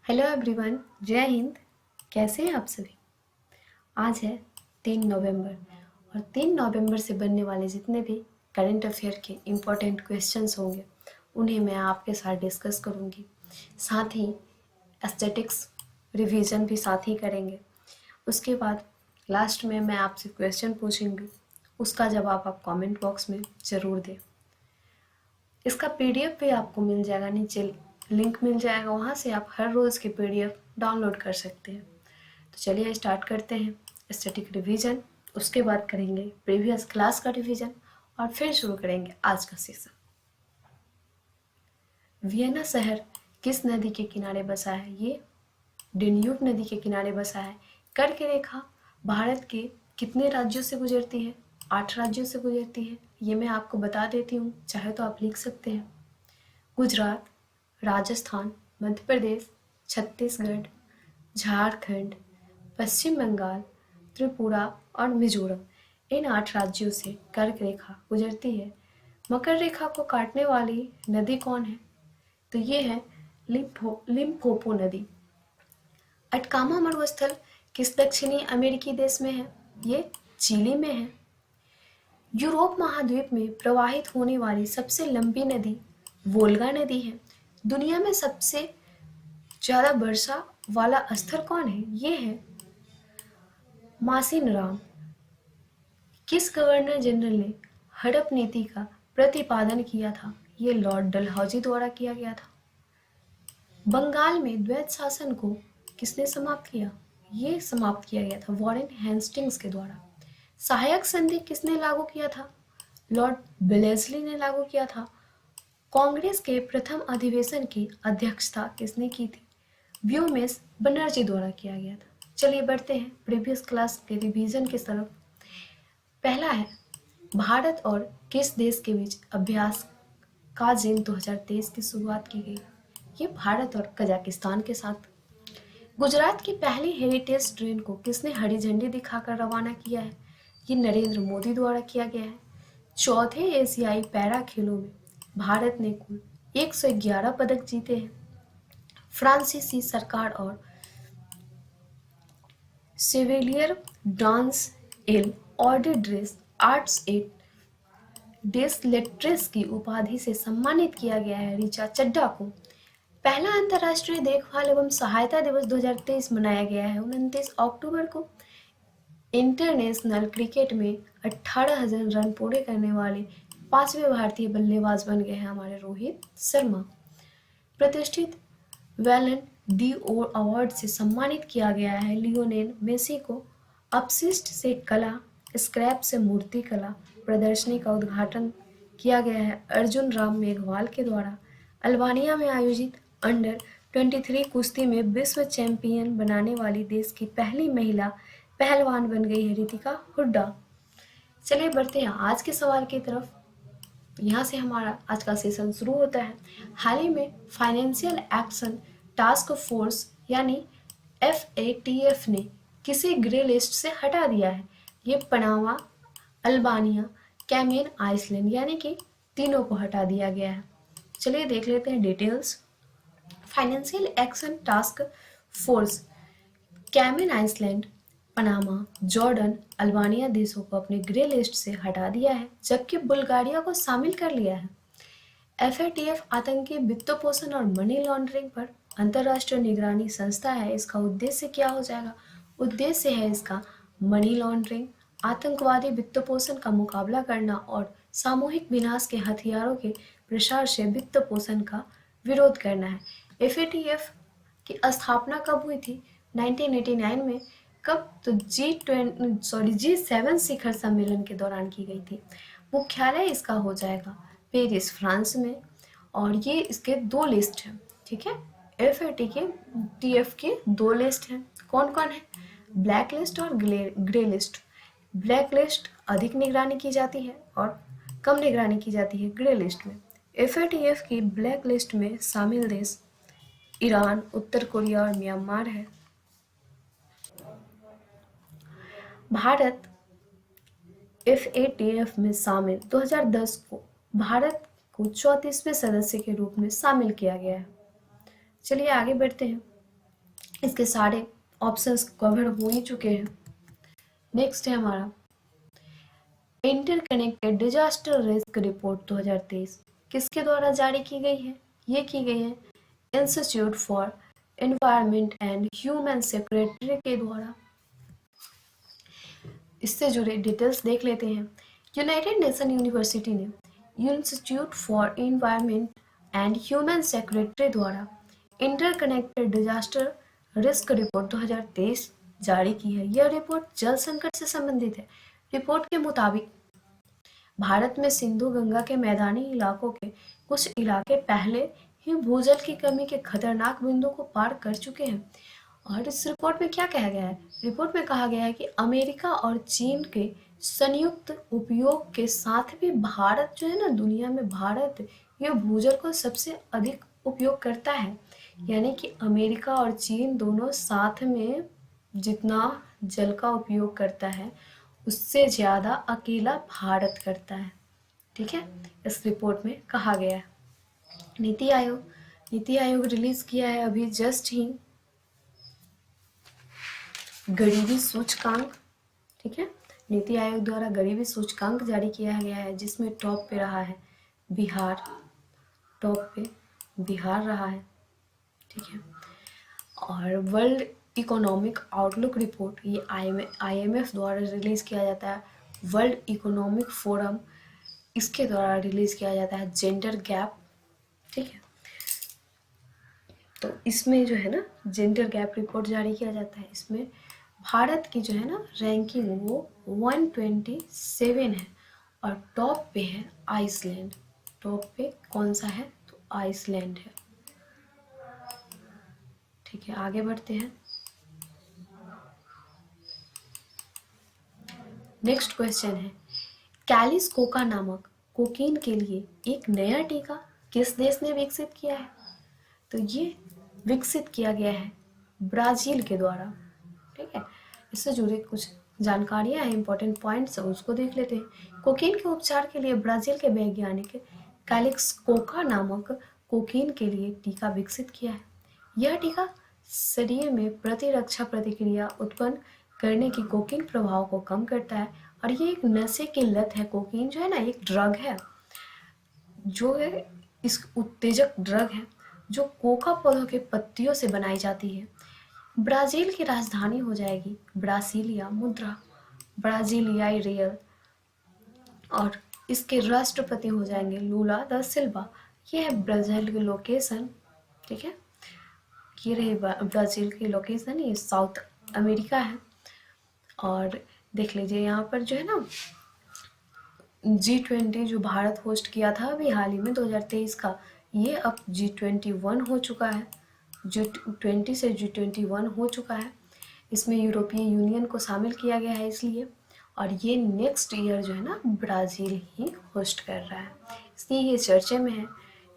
Hello everyone, जय हिंद। कैसे हैं आप सभी। आज है 3 नवंबर और 3 नवंबर से बनने वाले जितने भी करंट अफेयर के इम्पोर्टेंट क्वेश्चंस होंगे उन्हें मैं आपके साथ डिस्कस करूंगी। साथ ही एस्थेटिक्स रिवीजन भी साथ ही करेंगे। उसके बाद लास्ट में मैं आपसे क्वेश्चन पूछूंगी, उसका जवाब आप कमेंट बॉक्स में ज़रूर दें। इसका पीडीएफ भी आपको मिल जाएगा, नीचे लिंक मिल जाएगा, वहाँ से आप हर रोज़ की पीडीएफ डाउनलोड कर सकते हैं। तो चलिए स्टार्ट करते हैं स्टैटिक रिवीजन, उसके बाद करेंगे प्रीवियस क्लास का रिवीजन और फिर शुरू करेंगे आज का सेशन। वियना शहर किस नदी के किनारे बसा है? ये डेन्यूब नदी के किनारे बसा है। कर्क रेखा भारत के कितने राज्यों से गुजरती है? 8 राज्यों से गुजरती है। ये मैं आपको बता देती हूँ, चाहे तो आप लिख सकते हैं। गुजरात, राजस्थान, मध्य प्रदेश, छत्तीसगढ़, झारखंड, पश्चिम बंगाल, त्रिपुरा और मिजोरम, इन 8 राज्यों से कर्क रेखा गुजरती है। मकर रेखा को काटने वाली नदी कौन है? तो ये है लिम्पोपो नदी। अटकामा मरुस्थल किस दक्षिणी अमेरिकी देश में है? ये चिली में है। यूरोप महाद्वीप में प्रवाहित होने वाली सबसे लंबी नदी वोल्गा नदी है। दुनिया में सबसे ज्यादा वर्षा वाला स्थल कौन है? ये है मासिनराम। किस गवर्नर जनरल ने हड़प नीति का प्रतिपादन किया था? ये लॉर्ड डलहौजी द्वारा किया गया था। बंगाल में द्वैत शासन को किसने समाप्त किया? ये समाप्त किया गया था वॉरेन हेस्टिंग्स के द्वारा। सहायक संधि किसने लागू किया था? लॉर्ड बेलेस्ली ने लागू किया था। कांग्रेस के प्रथम अधिवेशन की अध्यक्षता किसने की थी? व्योमेश बनर्जी द्वारा किया गया था। चलिए बढ़ते हैं प्रीवियस क्लास के रिवीजन की तरफ। पहला है, भारत और किस देश के बीच अभ्यास काजिन 2023 की शुरुआत की गई? ये भारत और कजाकिस्तान के साथ। गुजरात की पहली हेरिटेज ट्रेन को किसने हरी झंडी दिखाकर रवाना किया है? ये नरेंद्र मोदी द्वारा किया गया है। चौथे एशियाई पैरा खेलों में भारत ने कुल 111 पदक जीते हैं। फ्रांसीसी सरकार और सेविलियर डांस एल ऑर्डिड्रेस आर्ट्स एट डेस लेट्रेस की उपाधि से सम्मानित किया गया है ऋचा चड्ढा को। पहला अंतर्राष्ट्रीय देखभाल एवं सहायता दिवस 2023 मनाया गया है 29 अक्टूबर को। इंटरनेशनल क्रिकेट में 18,000 रन पूरे करने वाले 5वें भारतीय बल्लेबाज बन गए हैं हमारे रोहित शर्मा। प्रतिष्ठित वैलन डी ओर अवार्ड से सम्मानित किया गया है लियोनेल मेसी को। अपशिष्ट से कला स्क्रैप से मूर्ति कला प्रदर्शनी का उद्घाटन किया गया है अर्जुन राम मेघवाल के द्वारा। अल्बानिया में आयोजित अंडर 23 कुश्ती में विश्व चैंपियन बनाने वाली देश की पहली महिला पहलवान बन गई है रितिका हुड्डा। चलिए बढ़ते हैं आज के सवाल की तरफ। यहाँ से हमारा आज का सेशन शुरू होता है। हाल ही में फाइनेंशियल एक्शन टास्क फोर्स यानी FATF ने किसी ग्रे लिस्ट से हटा दिया है? ये पनामा, अल्बानिया, कैमेन आइसलैंड यानी कि तीनों को हटा दिया गया है। चलिए देख लेते हैं details. Financial Action Task Force Cayman Island, Panama, Jordan, Albania देशों को अपने ग्रे लिस्ट से हटा दिया है, जबकि बुल्गारिया को शामिल कर लिया है। FATF आतंकी वित्तपोषण और मनी लॉन्ड्रिंग पर अंतर्राष्ट्रीय निगरानी संस्था है। इसका उद्देश्य क्या हो जाएगा? उद्देश्य है इसका मनी लॉन्ड्रिंग, आतंकवादी वित्तपोषण का मुकाबला करना और सामूहिक विनाश के हथियारों के प्रसार से वित्तपोषण का विरोध करना है। FATF की स्थापना कब हुई थी? 1989 में। कब? तो G7 शिखर सम्मेलन के दौरान की गई थी। मुख्यालय इसका हो जाएगा पेरिस, फ्रांस में। और ये इसके 2 लिस्ट हैं, ठीक है। FATF के 2 लिस्ट हैं। कौन कौन है? ब्लैक लिस्ट और ग्रे लिस्ट। ब्लैक लिस्ट अधिक निगरानी की जाती है और कम निगरानी की जाती है ग्रे लिस्ट में। FATF की ब्लैक लिस्ट में शामिल देश ईरान, उत्तर कोरिया और म्यांमार है। भारत FATF में शामिल 2010 को भारत को 34वें सदस्य के रूप में शामिल किया गया है। चलिए आगे बढ़ते हैं। इसके सारे ऑप्शंस कवर हो ही चुके हैं। नेक्स्ट है हमारा इंटरकनेक्टेड डिजास्टर रिस्क रिपोर्ट 2023 किसके द्वारा जारी की गई है? ये की गई है institute for environment and human secretary के द्वारा। इससे जुड़े डिटेल्स देख लेते हैं। यूनाइटेड नेशन यूनिवर्सिटी ने institute for environment and human secretary द्वारा इंटरकनेक्टेड डिजास्टर रिस्क रिपोर्ट 2023 जारी की है। यह रिपोर्ट जल संकट से संबंधित है। रिपोर्ट के मुताबिक भारत में सिंधु गंगा के मैदानी इलाकों के कुछ इलाके पहले ही भूजल की कमी के खतरनाक बिंदु को पार कर चुके हैं। और इस रिपोर्ट में क्या कहा गया है? रिपोर्ट में कहा गया है कि अमेरिका और चीन के संयुक्त उपयोग के साथ भी भारत जो है ना, दुनिया में भारत ये भूजल को सबसे अधिक उपयोग करता है। यानी कि अमेरिका और चीन दोनों साथ में जितना जल का उपयोग करता है उससे ज़्यादा अकेला भारत करता है। ठीक है, इस रिपोर्ट में कहा गया है। नीति आयोग रिलीज किया है अभी जस्ट ही गरीबी सूचकांक। ठीक है, नीति आयोग द्वारा गरीबी सूचकांक जारी किया गया है जिसमें टॉप पे रहा है बिहार, टॉप पे बिहार रहा है। ठीक है, और वर्ल्ड इकोनॉमिक आउटलुक रिपोर्ट ये IMF द्वारा रिलीज किया जाता है। वर्ल्ड इकोनॉमिक फोरम इसके द्वारा रिलीज किया जाता है। जेंडर गैप, ठीक है, तो इसमें जो है ना जेंडर गैप रिपोर्ट जारी किया जाता है। इसमें भारत की जो है ना रैंकिंग वो 127 है और टॉप पे है आइसलैंड। टॉप पे कौन सा है? तो आइसलैंड है। ठीक है, आगे बढ़ते हैं। नेक्स्ट क्वेश्चन है कैलिस कोका नामक कोकीन के लिए एक नया टीका किस देश ने विकसित किया है? तो ये विकसित किया गया है ब्राजील के द्वारा। ठीक है, इससे जुड़े कुछ जानकारियां हैं, इंपॉर्टेंट पॉइंट्स उसको देख लेते हैं। कोकीन के उपचार के लिए ब्राजील के वैज्ञानिक कैलिक्स कोका नामक कोकीन के लिए टीका विकसित किया है। यह टीका शरीर में प्रतिरक्षा प्रतिक्रिया उत्पन्न करने की कोकीन प्रभाव को कम करता है और ये एक नशे की लत है। कोकीन जो है ना एक ड्रग है, जो है इस उत्तेजक ड्रग है जो कोका पौधों के पत्तियों से बनाई जाती है। ब्राजील की राजधानी हो जाएगी ब्रासिलिया, मुद्रा ब्राजीलियाई रियल, और इसके राष्ट्रपति हो जाएंगे लूला दा सिल्वा। ये है ब्राजील की लोकेशन। ठीक है, ये रही ब्राजील की लोकेशन, ये साउथ अमेरिका है। और देख लीजिए यहाँ पर जो है ना G20 जो भारत होस्ट किया था अभी हाल ही में 2023 का, ये अब G21 हो चुका है। G20 से G21 हो चुका है। इसमें यूरोपीय यूनियन को शामिल किया गया है इसलिए, और ये नेक्स्ट ईयर जो है ना ब्राज़ील ही होस्ट कर रहा है, इसलिए ये चर्चे में है।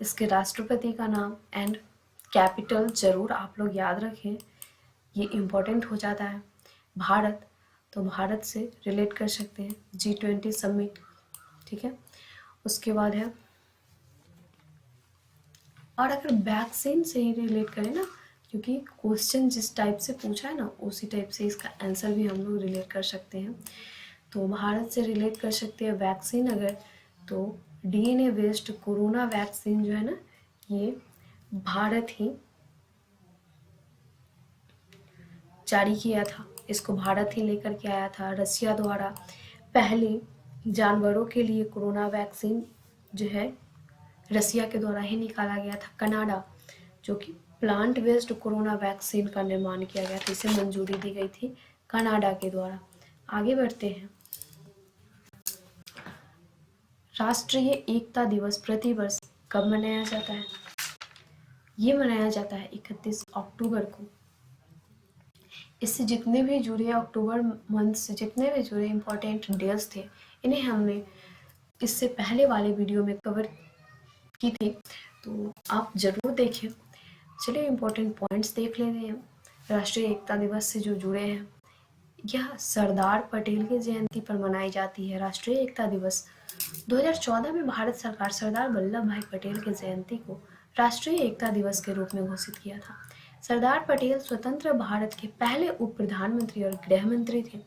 इसके राष्ट्रपति का नाम एंड कैपिटल ज़रूर आप लोग याद रखें, ये इम्पोर्टेंट हो जाता है। भारत, तो भारत से रिलेट कर सकते हैं G20 समिट। ठीक है, उसके बाद है, और अगर वैक्सीन से ही रिलेट करें ना, क्योंकि क्वेश्चन जिस टाइप से पूछा है ना उसी टाइप से इसका आंसर भी हम लोग रिलेट कर सकते हैं। तो भारत से रिलेट कर सकते हैं वैक्सीन अगर, तो DNA बेस्ड कोरोना वैक्सीन जो है ना ये भारत ही जारी किया था। इसको भारत ही लेकर के आया था। रसिया द्वारा पहले जानवरों के लिए कोरोना वैक्सीन जो है रसिया के द्वारा ही निकाला गया था। कनाडा जो कि प्लांट बेस्ड कोरोना वैक्सीन का निर्माण किया गया था, इसे मंजूरी दी गई थी कनाडा के द्वारा। आगे बढ़ते हैं। राष्ट्रीय एकता दिवस प्रतिवर्ष कब मनाया जाता है? ये मनाया जाता है 31 अक्टूबर को। इससे जितने भी जुड़े अक्टूबर मंथ से जितने भी जुड़े इम्पोर्टेंट डेज थे इन्हें हमने इससे पहले वाले वीडियो में कवर की थी, तो आप जरूर देखिए। चलिए इम्पोर्टेंट पॉइंट्स देख लेते हैं राष्ट्रीय एकता दिवस से जो जुड़े हैं। यह सरदार पटेल की जयंती पर मनाई जाती है। राष्ट्रीय एकता दिवस 2014 में भारत सरकार सरदार वल्लभ भाई पटेल की जयंती को राष्ट्रीय एकता दिवस के रूप में घोषित किया था। सरदार पटेल स्वतंत्र भारत के पहले उप प्रधानमंत्री और गृह मंत्री थे।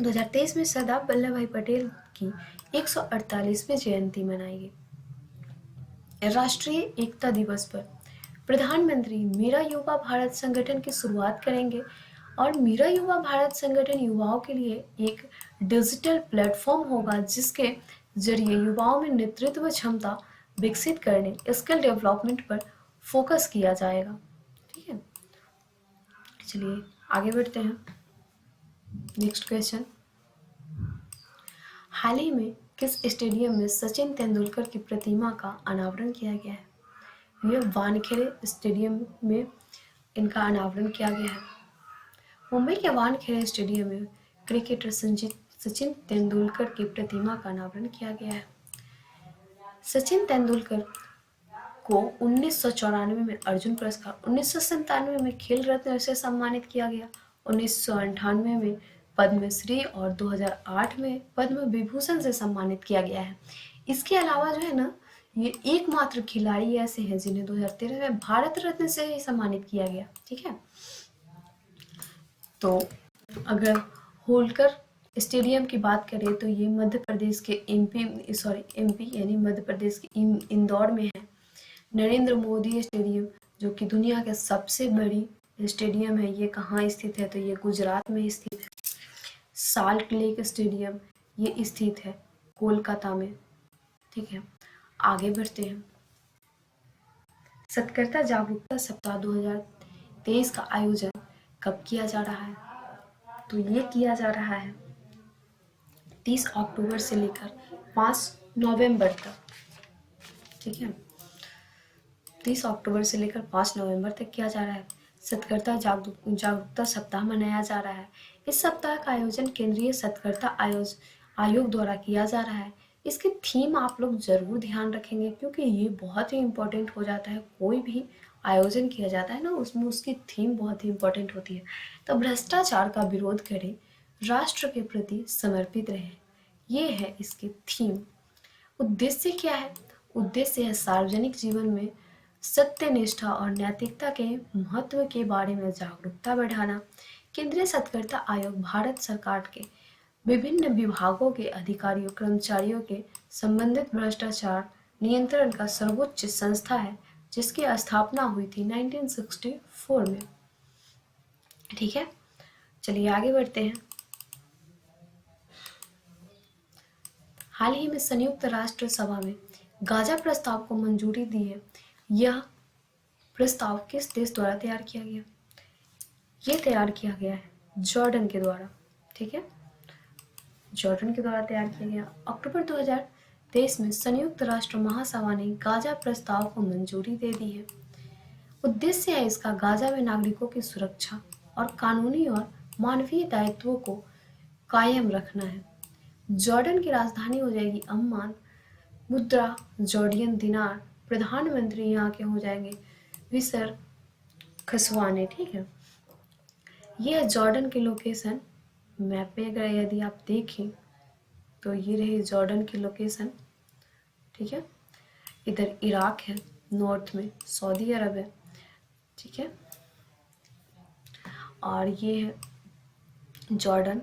2023 में सरदार वल्लभ भाई पटेल की 148वीं जयंती मनाई गई। राष्ट्रीय एकता दिवस पर प्रधानमंत्री मेरा युवा भारत संगठन की शुरुआत करेंगे और मेरा युवा भारत संगठन युवाओं के लिए एक डिजिटल प्लेटफॉर्म होगा जिसके जरिए युवाओं में नेतृत्व क्षमता विकसित करने, स्किल डेवलपमेंट पर फोकस किया जाएगा। ठीक है, चलिए आगे बढ़ते हैं। नेक्स्ट क्वेश्चन, हाल ही में किस स्टेडियम में सचिन तेंदुलकर की प्रतिमा का अनावरण किया गया है? यह वानखेड़े स्टेडियम में इनका अनावरण किया गया है। मुंबई के वानखेड़े स्टेडियम में क्रिकेटर सचिन तेंदुलकर की प्रतिमा का अनावरण किया गया है। सचिन तेंदुलकर को 1994 में अर्जुन पुरस्कार, 1997 में खेल रत्न से सम्मानित किया गया, 1998 में पद्मश्री और 2008 में पद्म विभूषण से सम्मानित किया गया है। इसके अलावा जो है ना, ये एकमात्र खिलाड़ी ऐसे हैं जिन्हें 2013 में भारत रत्न से ही सम्मानित किया गया। ठीक है, तो अगर होलकर स्टेडियम की बात करें तो ये मध्य प्रदेश के एमपी यानी मध्य प्रदेश के इंदौर में है। नरेंद्र मोदी स्टेडियम जो कि दुनिया के सबसे बड़ी स्टेडियम है, ये कहाँ स्थित है? तो ये गुजरात में स्थित है। साल्ट लेक स्टेडियम ये स्थित है कोलकाता में। ठीक है, आगे बढ़ते हैं। सतर्कता जागरूकता सप्ताह 2023 का आयोजन कब किया जा रहा है? तो ये किया जा रहा है 30 अक्टूबर से लेकर 5 नवंबर तक। ठीक है, 30 अक्टूबर से लेकर 5 नवंबर तक किया जा रहा है। सतर्कता जागरूकता सप्ताह मनाया जा रहा है। इस सप्ताह का आयोजन केंद्रीय सतर्कता आयोग द्वारा किया जा रहा है। इसकी थीम आप लोग जरूर ध्यान रखेंगे क्योंकि ये बहुत ही इम्पोर्टेंट हो जाता है। कोई भी आयोजन किया जाता है ना, उसमें उसकी थीम बहुत ही इम्पोर्टेंट होती है। तो भ्रष्टाचार का विरोध करें, राष्ट्र के प्रति समर्पित रहें, ये है इसकी थीम। उद्देश्य क्या है? उद्देश्य है सार्वजनिक जीवन में सत्य, निष्ठा और नैतिकता के महत्व के बारे में जागरूकता बढ़ाना। केंद्रीय सतर्कता आयोग भारत सरकार के विभिन्न विभागों के अधिकारियों कर्मचारियों के संबंधित भ्रष्टाचार नियंत्रण का सर्वोच्च संस्था है जिसकी स्थापना हुई थी 1964 में। ठीक है, चलिए आगे बढ़ते हैं। हाल ही में संयुक्त राष्ट्र सभा में गाजा प्रस्ताव को मंजूरी दी है। यह प्रस्ताव किस देश द्वारा तैयार किया गया? यह तैयार किया गया है जॉर्डन के द्वारा। ठीक है, जॉर्डन के द्वारा तैयार किया गया। अक्टूबर 2023 में संयुक्त राष्ट्र महासभा ने गाजा प्रस्ताव को मंजूरी दे दी है। उद्देश्य है इसका गाजा में नागरिकों की सुरक्षा और कानूनी और मानवीय दायित्वों को कायम रखना है। जॉर्डन की राजधानी हो जाएगी अम्मान, मुद्रा जॉर्डियन दिनार, प्रधानमंत्री यहाँ के हो जाएंगे विसर खसवाने। ठीक है, ये है जॉर्डन की लोकेशन। मैप पे अगर यदि आप देखें तो ये रही जॉर्डन की लोकेशन। ठीक है, इधर इराक है, नॉर्थ में सऊदी अरब है। ठीक है, और ये है जॉर्डन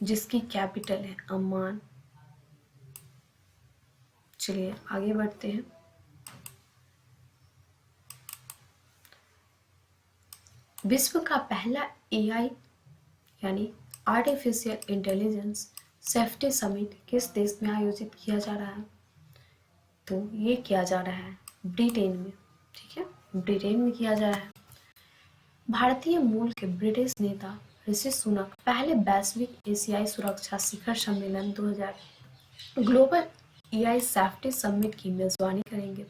जिसकी कैपिटल है अम्मान। चलिए आगे बढ़ते हैं। विश्व का पहला एआई यानी आर्टिफिशियल इंटेलिजेंस सेफ्टी समिट किस देश में आयोजित किया जा रहा है? तो ये किया जा रहा है ब्रिटेन में। ठीक है, ब्रिटेन में किया जा रहा है। भारतीय मूल के ब्रिटिश नेता ऋषि सुनक पहले वैश्विक एशियाई सुरक्षा शिखर सम्मेलन 2000 ग्लोबल एआई सेफ्टी समिट की मेजबानी करेंगे।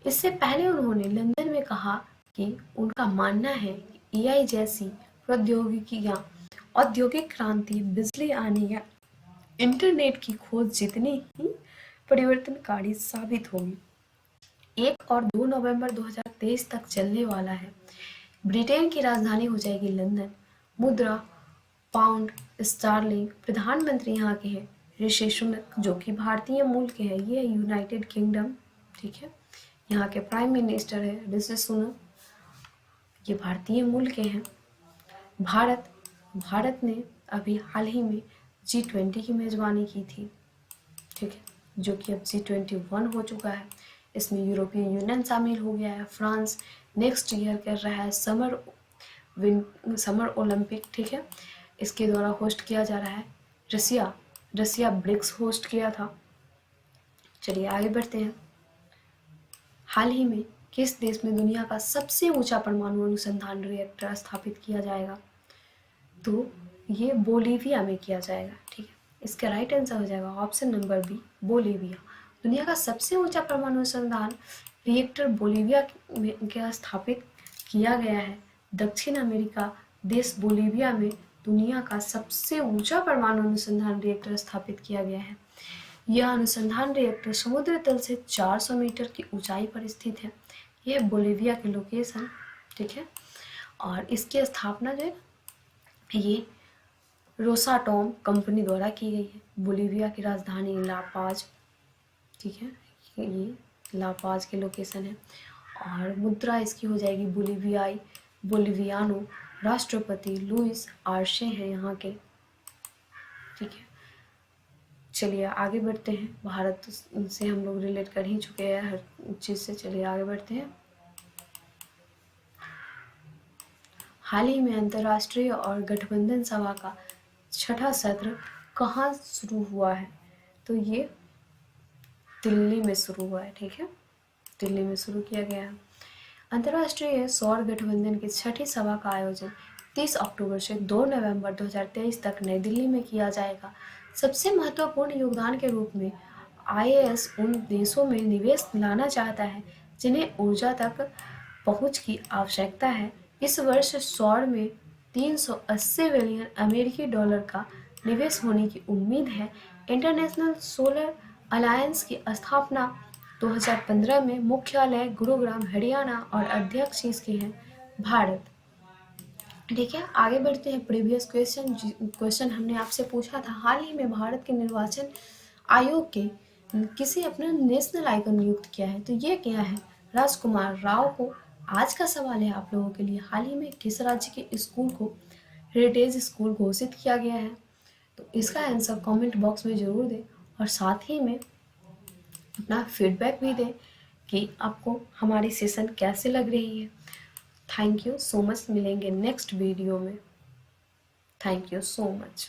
इससे पहले उन्होंने लंदन में कहा कि उनका मानना है कि एआई जैसी प्रौद्योगिकियां औद्योगिक क्रांति, बिजली आने या इंटरनेट की खोज जितनी ही परिवर्तनकारी साबित होगी। 1 और 2 नवंबर 2023 तक चलने वाला है। ब्रिटेन की राजधानी हो जाएगी लंदन। मुद्रा पाउंड स्टार्लिंग। प्रधानमंत्री यहाँ के हैं ऋषि सुनक जो कि भारतीय मूल के हैं। ये यूनाइटेड किंगडम। ठीक है, यहाँ के प्राइम मिनिस्टर है ऋषि सुनक। ये भारतीय मूल के हैं। भारत ने अभी हाल ही में G20 की मेज़बानी की थी, ठीक है, जो कि अब G21 हो चुका है। इसमें यूरोपीय यूनियन शामिल हो गया है। फ्रांस नेक्स्ट ईयर कर रहा है समर ओलंपिक, ठीक है, इसके द्वारा होस्ट किया जा रहा है। रसिया ब्रिक्स होस्ट किया था। चलिए आगे बढ़ते हैं। हाल ही में किस देश में दुनिया का सबसे ऊंचा परमाणु अनुसंधान रिएक्टर स्थापित किया जाएगा? तो ये बोलीविया में किया जाएगा, ठीक है। इसका राइट आंसर हो जाएगा ऑप्शन नंबर बी, बोलीविया। दुनिया का सबसे ऊंचा परमाणु अनुसंधान रिएक्टर बोलीविया में स्थापित किया गया है। दक्षिण अमेरिका देश बोलीविया में दुनिया का सबसे ऊंचा परमाणु अनुसंधान रिएक्टर स्थापित किया गया है। यह अनुसंधान रिएक्टर समुद्र तल से 400 मीटर की ऊंचाई पर स्थित है। यह बोलीविया की लोकेशन, ठीक है। और इसकी स्थापना जो है ये रोसाटॉम कंपनी द्वारा की गई है। बोलीविया की राजधानी लापाज, ठीक है, ये लापाज की लोकेशन है। और मुद्रा इसकी हो जाएगी बोलीवियानो। राष्ट्रपति लुइस आर्शे हैं यहाँ के, ठीक है। चलिए आगे बढ़ते हैं। भारत से हम लोग रिलेट कर ही चुके हैं हर चीज़ से। चलिए आगे बढ़ते हैं। हाल ही में अंतर्राष्ट्रीय और गठबंधन सभा का 6ठा सत्र कहाँ शुरू हुआ है? तो ये दिल्ली में शुरू हुआ है, ठीक है, दिल्ली में शुरू किया गया है। अंतर्राष्ट्रीय सौर गठबंधन की 6ठी सभा का आयोजन 30 अक्टूबर से 2 नवंबर 2023 तक नई दिल्ली में किया जाएगा। सबसे महत्वपूर्ण योगदान के रूप में IAS उन देशों में निवेश लाना चाहता है जिन्हें ऊर्जा तक पहुंच की आवश्यकता है। इस वर्ष सौर में 380 बिलियन अमेरिकी डॉलर का निवेश होने की उम्मीद है। इंटरनेशनल सोलर अलायंस की स्थापना 2015 में मुख्यालय गुरुग्राम हरियाणा और अध्यक्ष इसके हैं भारत, ठीक है। आगे बढ़ते हैं। प्रीवियस क्वेश्चन हमने आपसे पूछा था, हाल ही में भारत के निर्वाचन आयोग के किसी अपना नेशनल आइकन नियुक्त किया है, तो ये क्या है? राजकुमार राव को। आज का सवाल है आप लोगों के लिए, हाल ही में किस राज्य के स्कूल को हेरिटेज स्कूल घोषित किया गया है? तो इसका आंसर कमेंट बॉक्स में जरूर दें और साथ ही में अपना फीडबैक भी दें कि आपको हमारी सेशन कैसे लग रही है। Thank you so much. मिलेंगे नेक्स्ट वीडियो में। Thank you so much.